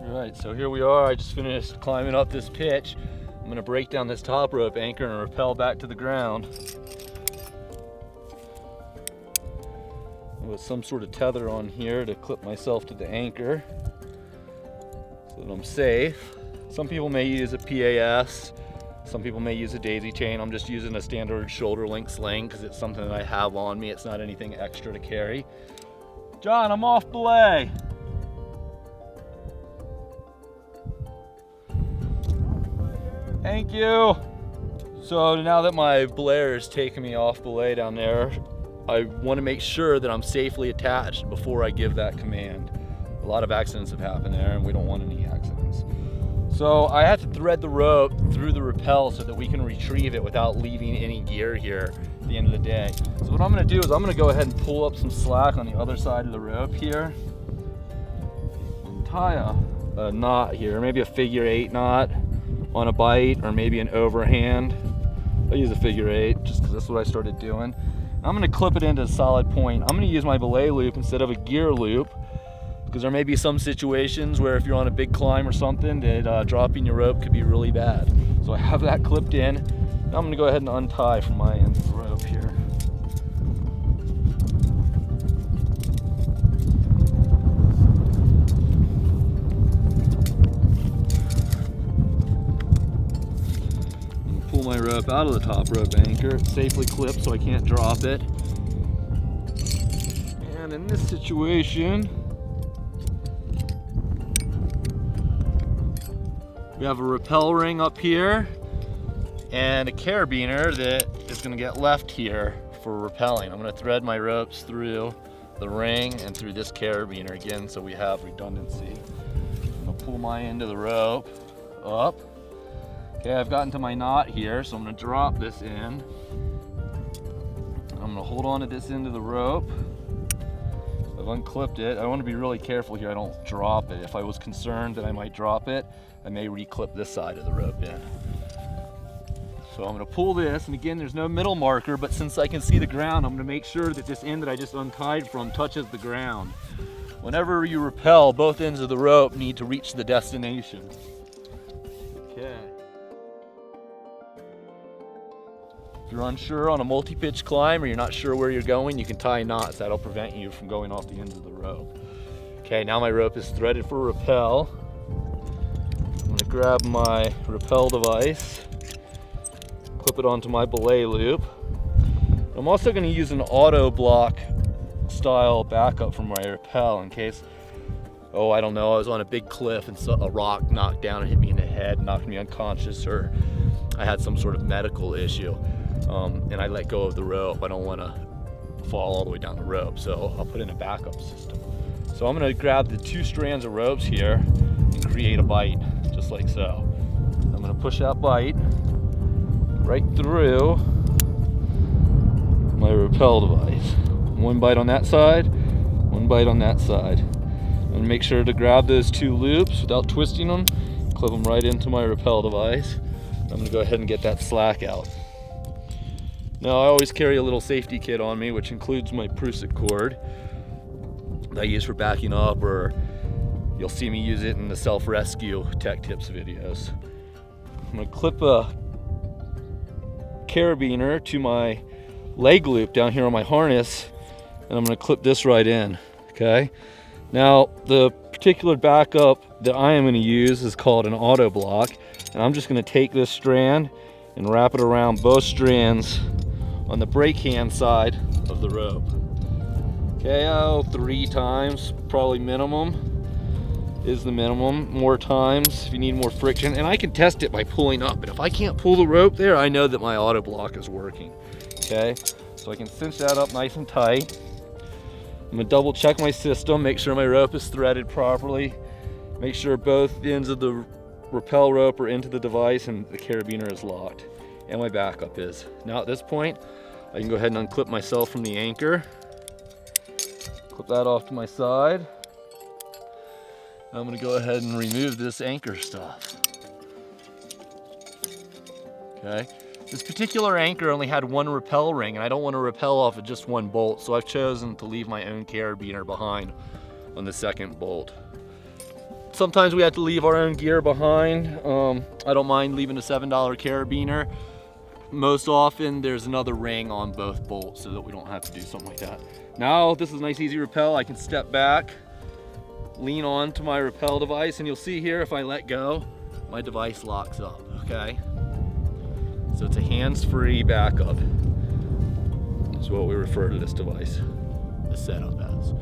Alright, so here we are. I just finished climbing up this pitch. I'm going to break down this top rope anchor and rappel back to the ground with some sort of tether on here to clip myself to the anchor so that I'm safe. Some people may use a PAS, some people may use a daisy chain. I'm just using a standard shoulder length sling because it's something that I have on me. It's not anything extra to carry. John, I'm off belay. Thank you. So now that my belayer is taking me off belay down there, I want to make sure that I'm safely attached before I give that command. A lot of accidents have happened there and we don't want any accidents. So I have to thread the rope through the rappel so that we can retrieve it without leaving any gear here at the end of the day. So what I'm going to do is I'm going to go ahead and pull up some slack on the other side of the rope here and tie a knot here, maybe a figure 8 knot on a bite, or maybe an overhand. I'll use a figure 8 just because that's what I started doing. I'm going to clip it into a solid point. I'm going to use my belay loop instead of a gear loop because there may be some situations where if you're on a big climb or something that dropping your rope could be really bad. So I have that clipped in. Now I'm going to go ahead and untie from my end of the rope here. Pull my rope out of the top rope anchor. It's safely clipped so I can't drop it. And in this situation, we have a rappel ring up here and a carabiner that is going to get left here for rappelling. I'm going to thread my ropes through the ring and through this carabiner again so we have redundancy. I'm going to pull my end of the rope up. Okay, I've gotten to my knot here, so I'm going to drop this in. I'm going to hold on to this end of the rope. I've unclipped it. I want to be really careful here I don't drop it. If I was concerned that I might drop it, I may reclip this side of the rope in. So I'm going to pull this, and again, there's no middle marker, but since I can see the ground, I'm going to make sure that this end that I just untied from touches the ground. Whenever you rappel, both ends of the rope need to reach the destination. Okay. If you're unsure on a multi-pitch climb or you're not sure where you're going, you can tie knots. That'll prevent you from going off the ends of the rope. Okay, now my rope is threaded for rappel. I'm going to grab my rappel device, clip it onto my belay loop. I'm also going to use an auto block style backup for my rappel in case, oh, I don't know, I was on a big cliff and so a rock knocked down and hit me in the head, knocked me unconscious, or I had some sort of medical issue. And I let go of the rope. I don't want to fall all the way down the rope, so I'll put in a backup system. So I'm going to grab the 2 strands of ropes here and create a bite, just like so. I'm going to push that bite right through my rappel device. 1 bite on that side, 1 bite on that side. I'm going to make sure to grab those 2 loops without twisting them, clip them right into my rappel device. I'm going to go ahead and get that slack out. Now I always carry a little safety kit on me, which includes my prusik cord that I use for backing up, or you'll see me use it in the self-rescue tech tips videos. I'm going to clip a carabiner to my leg loop down here on my harness, and I'm going to clip this right in. Okay. Now the particular backup that I am going to use is called an auto block, and I'm just going to take this strand and wrap it around both strands on the brake hand side of the rope. Okay, 3 times, probably minimum is the minimum. More times if you need more friction, and I can test it by pulling up, but if I can't pull the rope there, I know that my auto block is working. Okay, so I can cinch that up nice and tight. I'm gonna double check my system, make sure my rope is threaded properly, make sure both ends of the rappel rope are into the device and the carabiner is locked, and my backup is. Now at this point, I can go ahead and unclip myself from the anchor, clip that off to my side, I'm gonna go ahead and remove this anchor stuff. Okay, this particular anchor only had one rappel ring, and I don't want to rappel off of just one bolt, so I've chosen to leave my own carabiner behind on the second bolt. Sometimes we have to leave our own gear behind. I don't mind leaving a $7 carabiner. Most often there's another ring on both bolts so that we don't have to do something like that. Now this is a nice easy rappel. I can step back, lean on to my rappel device, and you'll see here if I let go, my device locks up, okay? So it's a hands-free backup. That's what we refer to this device, the setup as.